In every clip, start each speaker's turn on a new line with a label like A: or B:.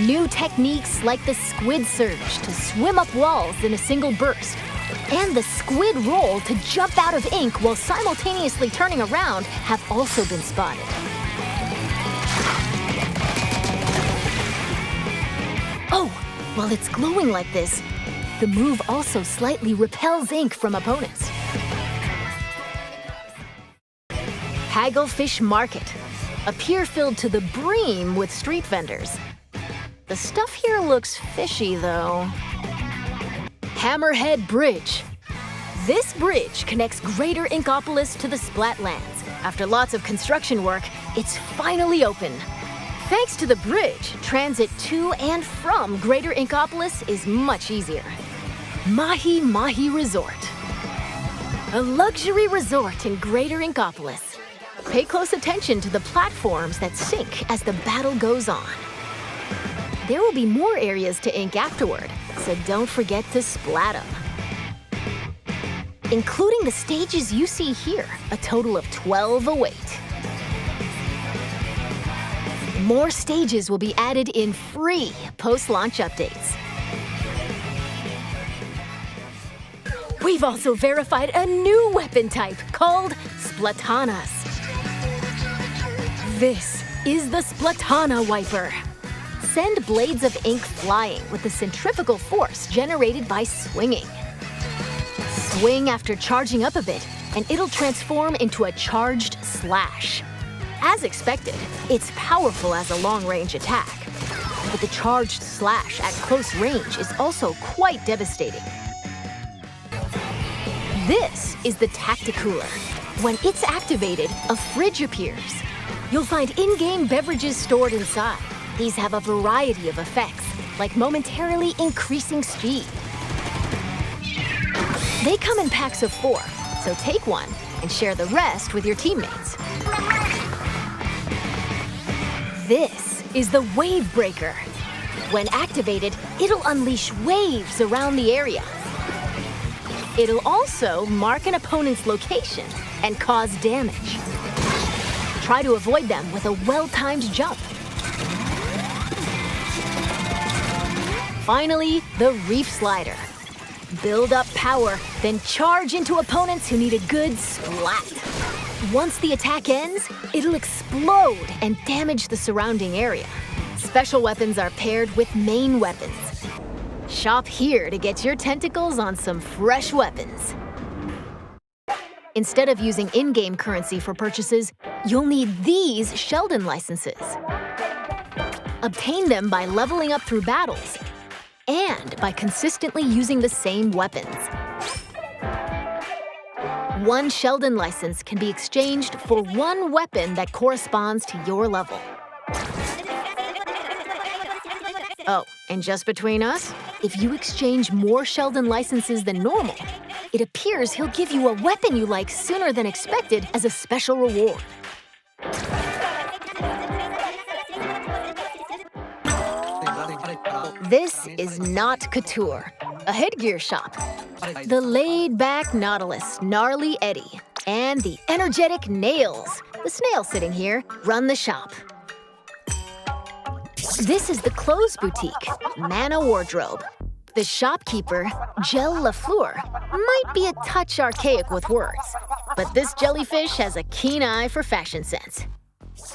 A: New techniques like the squid surge to swim up walls in a single burst, and the squid roll to jump out of ink while simultaneously turning around have also been spotted. Oh, while it's glowing like this, the move also slightly repels ink from opponents. Hagglefish Market, a pier filled to the brim with street vendors. The stuff here looks fishy, though. Hammerhead Bridge. This bridge connects Greater Inkopolis to the Splatlands. After lots of construction work, it's finally open. Thanks to the bridge, transit to and from Greater Inkopolis is much easier. Mahi Mahi Resort. A luxury resort in Greater Inkopolis. Pay close attention to the platforms that sink as the battle goes on. There will be more areas to ink afterward, so don't forget to splat them. Including the stages you see here, a total of 12 await. More stages will be added in free post-launch updates. We've also verified a new weapon type called Splatanas. This is the Splatana Wiper. Send blades of ink flying with the centrifugal force generated by swinging. Swing after charging up a bit, and it'll transform into a charged slash. As expected, it's powerful as a long-range attack. But the charged slash at close range is also quite devastating. This is the Tacticooler. When it's activated, a fridge appears. You'll find in-game beverages stored inside. These have a variety of effects, like momentarily increasing speed. They come in packs of 4, so take one and share the rest with your teammates. This is the Wave Breaker. When activated, it'll unleash waves around the area. It'll also mark an opponent's location and cause damage. Try to avoid them with a well-timed jump. Finally, the Reef Slider. Build up power, then charge into opponents who need a good splat. Once the attack ends, it'll explode and damage the surrounding area. Special weapons are paired with main weapons. Shop here to get your tentacles on some fresh weapons. Instead of using in-game currency for purchases, you'll need these Sheldon licenses. Obtain them by leveling up through battles and by consistently using the same weapons. One Sheldon license can be exchanged for one weapon that corresponds to your level. Oh, and just between us, if you exchange more Sheldon licenses than normal, it appears he'll give you a weapon you like sooner than expected as a special reward. This is not Couture, a headgear shop. The laid-back Nautilus, Gnarly Eddie, and the energetic Nails, the snail sitting here, run the shop. This is the Clothes Boutique, Mana Wardrobe. The shopkeeper, Gel Lafleur, might be a touch archaic with words, but this jellyfish has a keen eye for fashion sense.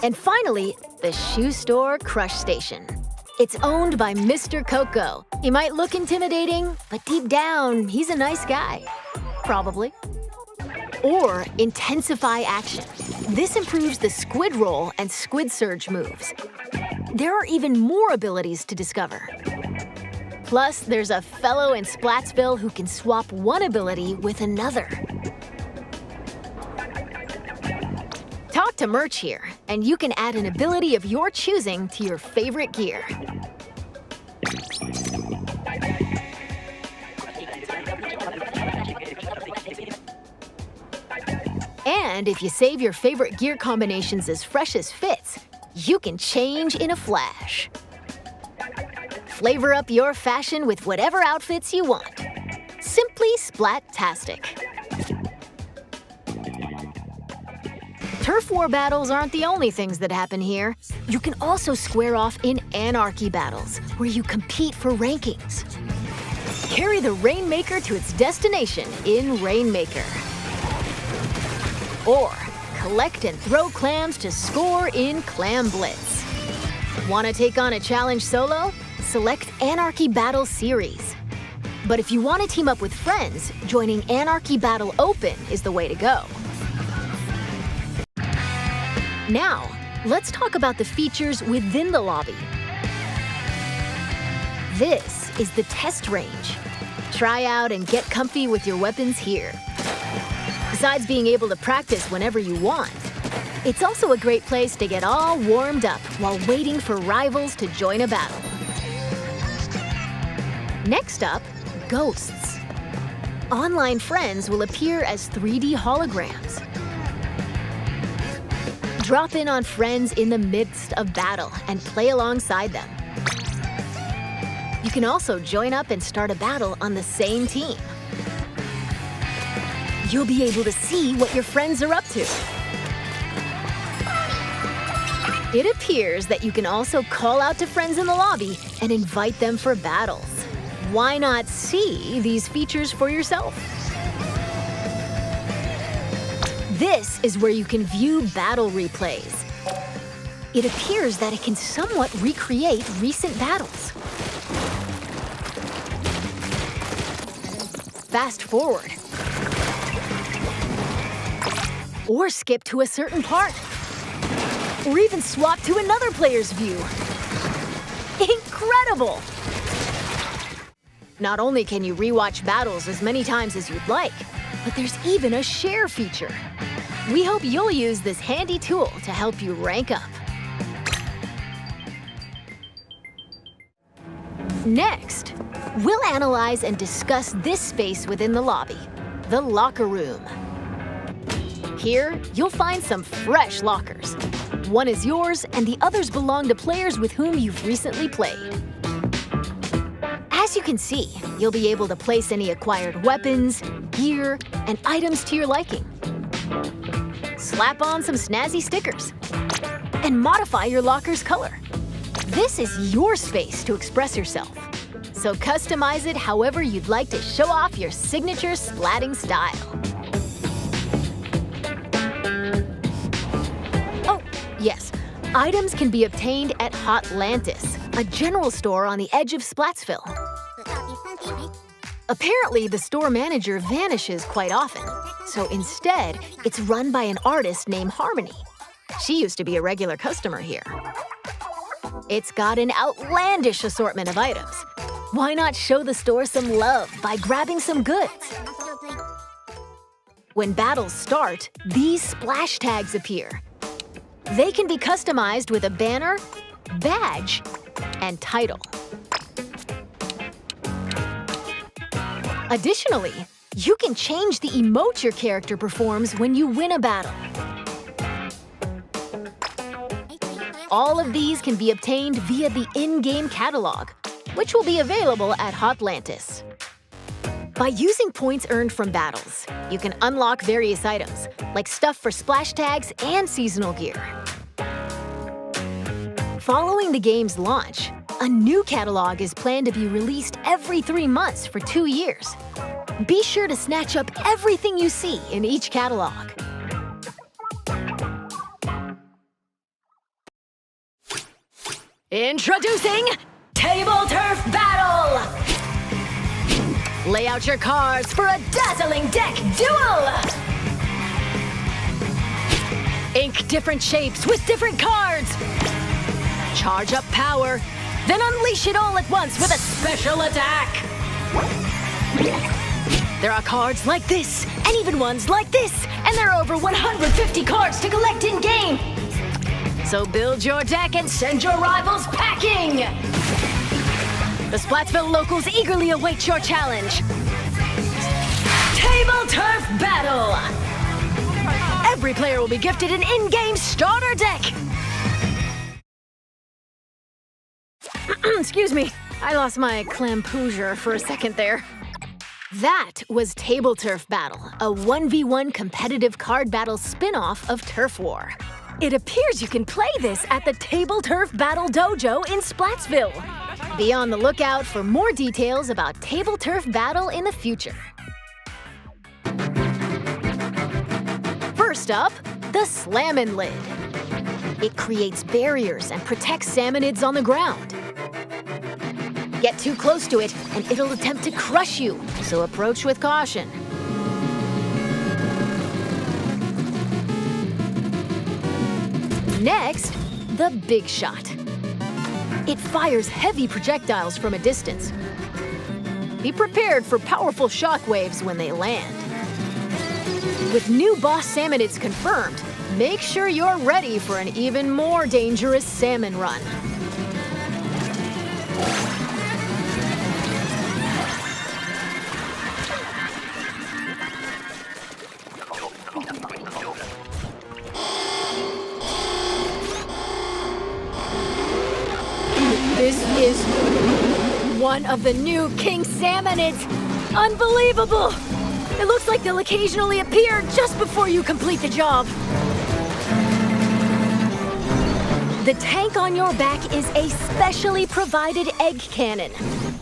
A: And finally, the shoe store Crush Station. It's owned by Mr. Coco. He might look intimidating, but deep down, he's a nice guy. Probably. Or Intensify Action. This improves the Squid Roll and Squid Surge moves. There are even more abilities to discover. Plus, there's a fellow in Splatsville who can swap one ability with another. Talk to Merch here, and you can add an ability of your choosing to your favorite gear. And if you save your favorite gear combinations as fresh as fits, you can change in a flash. Flavor up your fashion with whatever outfits you want. Simply Splat-tastic. Turf war battles aren't the only things that happen here. You can also square off in Anarchy battles, where you compete for rankings. Carry the Rainmaker to its destination in Rainmaker. Or collect and throw clams to score in Clam Blitz. Want to take on a challenge solo? Select Anarchy Battle Series. But if you want to team up with friends, joining Anarchy Battle Open is the way to go. Now, let's talk about the features within the lobby. This is the test range. Try out and get comfy with your weapons here. Besides being able to practice whenever you want, it's also a great place to get all warmed up while waiting for rivals to join a battle. Next up, ghosts. Online friends will appear as 3D holograms. Drop in on friends in the midst of battle and play alongside them. You can also join up and start a battle on the same team. You'll be able to see what your friends are up to. It appears that you can also call out to friends in the lobby and invite them for battles. Why not see these features for yourself? This is where you can view battle replays. It appears that it can somewhat recreate recent battles. Fast forward. Or skip to a certain part. Or even swap to another player's view. Incredible! Not only can you rewatch battles as many times as you'd like, but there's even a share feature. We hope you'll use this handy tool to help you rank up. Next, we'll analyze and discuss this space within the lobby, the locker room. Here, you'll find some fresh lockers. One is yours, and the others belong to players with whom you've recently played. As you can see, you'll be able to place any acquired weapons, gear, and items to your liking. Slap on some snazzy stickers, and modify your locker's color. This is your space to express yourself, so customize it however you'd like to show off your signature splatting style. Oh, yes, items can be obtained at Hotlantis, a general store on the edge of Splatsville. Apparently, the store manager vanishes quite often, so instead, it's run by an artist named Harmony. She used to be a regular customer here. It's got an outlandish assortment of items. Why not show the store some love by grabbing some goods? When battles start, these splash tags appear. They can be customized with a banner, badge, and title. Additionally, you can change the emote your character performs when you win a battle. All of these can be obtained via the in-game catalog, which will be available at Hotlantis. By using points earned from battles, you can unlock various items, like stuff for splash tags and seasonal gear. Following the game's launch, a new catalog is planned to be released every 3 months for 2 years. Be sure to snatch up everything you see in each catalog. Introducing Table Turf Battle! Lay out your cards for a dazzling deck duel! Ink different shapes with different cards! Charge up power, then unleash it all at once with a special attack! There are cards like this, and even ones like this, and there are over 150 cards to collect in-game! So build your deck and send your rivals packing! The Splatsville locals eagerly await your challenge. Table Turf Battle! Every player will be gifted an in-game starter deck! Excuse me, I lost my clampoosier for a second there. That was Table Turf Battle, a 1v1 competitive card battle spin-off of Turf War.
B: It appears you can play this at the Table Turf Battle Dojo in Splatsville.
A: Be on the lookout for more details about Table Turf Battle in the future. First up, the Slammin' Lid. It creates barriers and protects salmonids on the ground. Get too close to it, and it'll attempt to crush you, so approach with caution. Next, the Big Shot. It fires heavy projectiles from a distance. Be prepared for powerful shockwaves when they land. With new boss salmonids confirmed, make sure you're ready for an even more dangerous salmon run. This is one of the new king salmonids. Unbelievable! It looks like they'll occasionally appear just before you complete the job. The tank on your back is a specially provided egg cannon,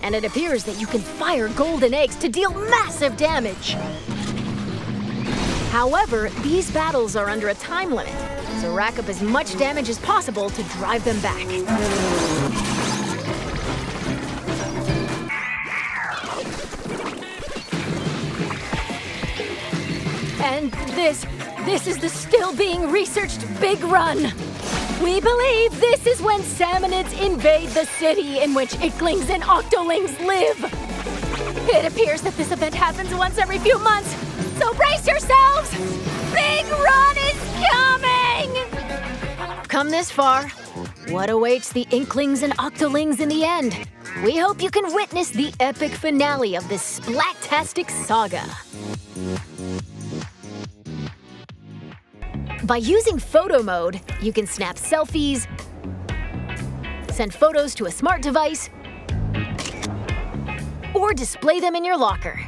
A: and it appears that you can fire golden eggs to deal massive damage. However, these battles are under a time limit, so rack up as much damage as possible to drive them back. And this is the still being researched Big Run. We believe this is when salmonids invade the city in which icklings and octolings live. It appears that this event happens once every few months, so brace yourselves! Big Run is coming! Come this far, what awaits the inklings and octolings in the end? We hope you can witness the epic finale of this splat-tastic saga. By using photo mode, you can snap selfies, send photos to a smart device, or display them in your locker.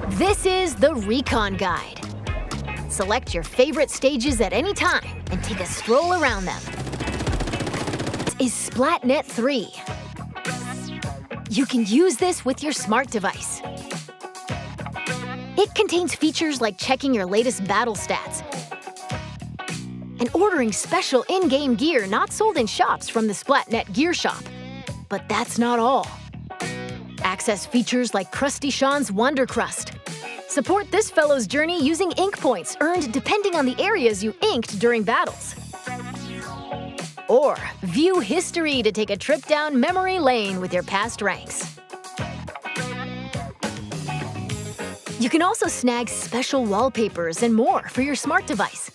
A: This is the Recon Guide. Select your favorite stages at any time and take a stroll around them. This is SplatNet 3. You can use this with your smart device. It contains features like checking your latest battle stats and ordering special in-game gear not sold in shops from the SplatNet Gear Shop. But that's not all. Access features like Krusty Sean's Wonder Crust. Support this fellow's journey using ink points earned depending on the areas you inked during battles. Or view history to take a trip down memory lane with your past ranks. You can also snag special wallpapers and more for your smart device,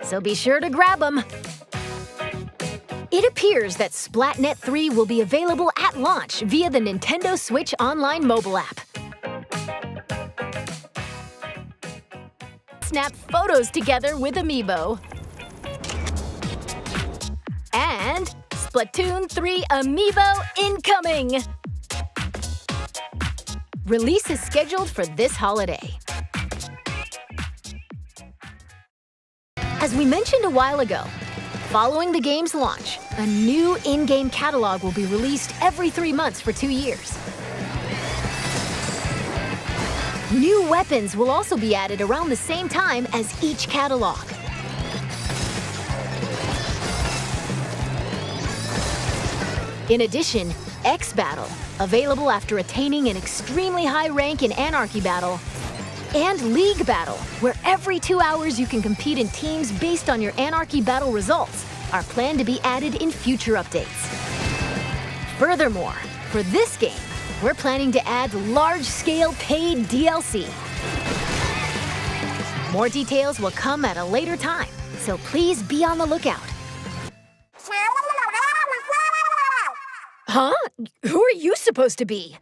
A: so be sure to grab them. It appears that SplatNet 3 will be available at launch via the Nintendo Switch Online mobile app. Snap photos together with Amiibo. And Splatoon 3 Amiibo incoming! Release is scheduled for this holiday. As we mentioned a while ago, following the game's launch, a new in-game catalog will be released every 3 months for 2 years. New weapons will also be added around the same time as each catalog. In addition, X Battle, available after attaining an extremely high rank in Anarchy Battle, and League Battle, where every 2 hours you can compete in teams based on your Anarchy Battle results, are planned to be added in future updates. Furthermore, for this game, we're planning to add large-scale paid DLC. More details will come at a later time, so please be on the lookout. Huh? Who are you supposed to be?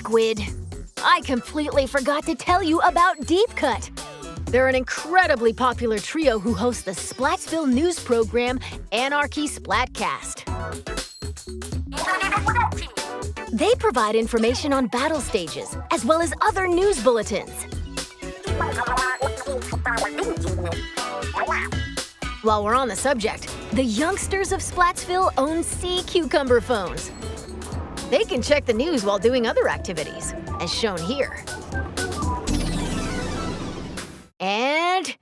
B: Squid. I completely forgot to tell you about Deep Cut. They're an incredibly popular trio who host the Splatsville news program Anarchy Splatcast. They provide information on battle stages, as well as other news bulletins. While we're on the subject, the youngsters of Splatsville own sea cucumber phones. They can check the news while doing other activities, as shown here. And...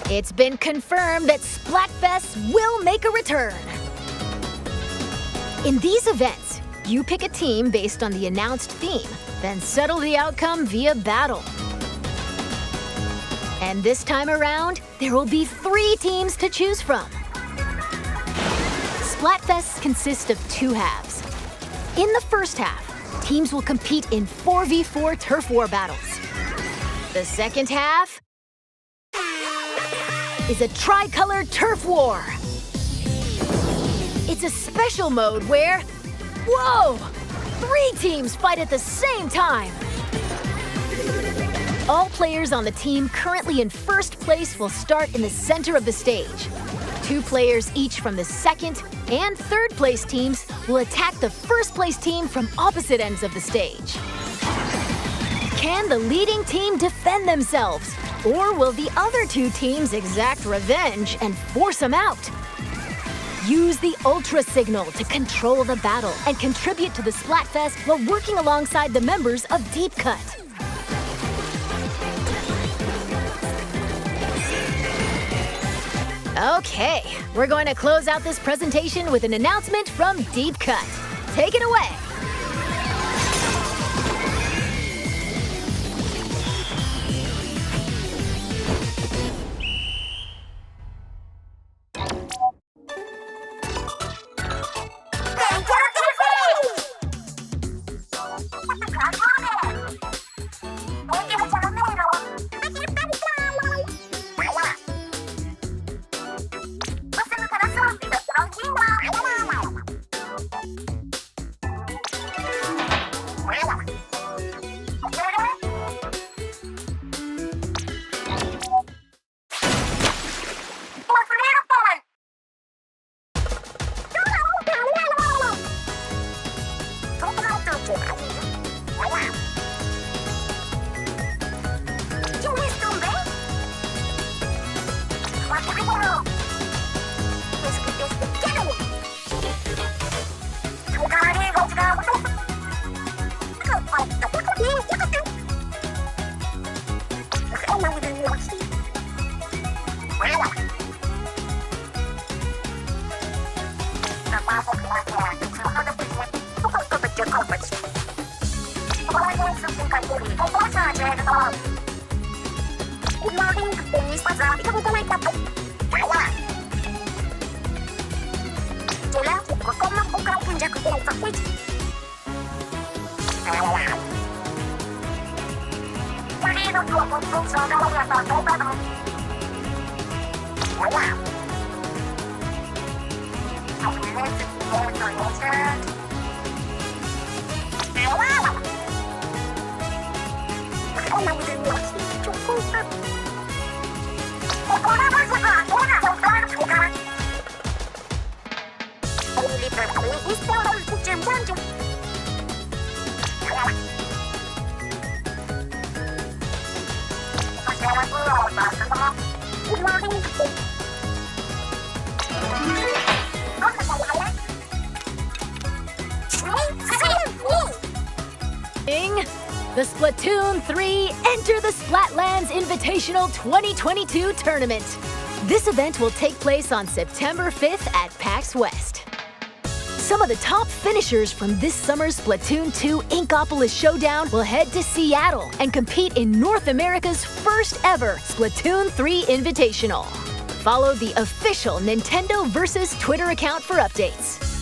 B: It's been confirmed that Splatfest will make a return. In these events, you pick a team based on the announced theme, then settle the outcome via battle. And this time around, there will be 3 teams to choose from. Splatfest consists of 2 halves. In the first half, teams will compete in 4v4 turf war battles. The second half is a tricolor turf war. It's a special mode where, whoa, 3 teams fight at the same time. All players on the team currently in first place will start in the center of the stage. 2 players each from the second and third place teams will attack the first place team from opposite ends of the stage. Can the leading team defend themselves? Or will the other 2 teams exact revenge and force them out? Use the Ultra Signal to control the battle and contribute to the Splatfest while working alongside the members of Deep Cut. Okay, we're going to close out this presentation with an announcement from Deep Cut. Take it away. The Splatoon 3 Enter the Splatlands Invitational 2022 tournament. This event will take place on September 5th at PAX West. Some of the top finishers from this summer's Splatoon 2 Inkopolis Showdown will head to Seattle and compete in North America's first ever Splatoon 3 Invitational. Follow the official Nintendo vs. Twitter account for updates.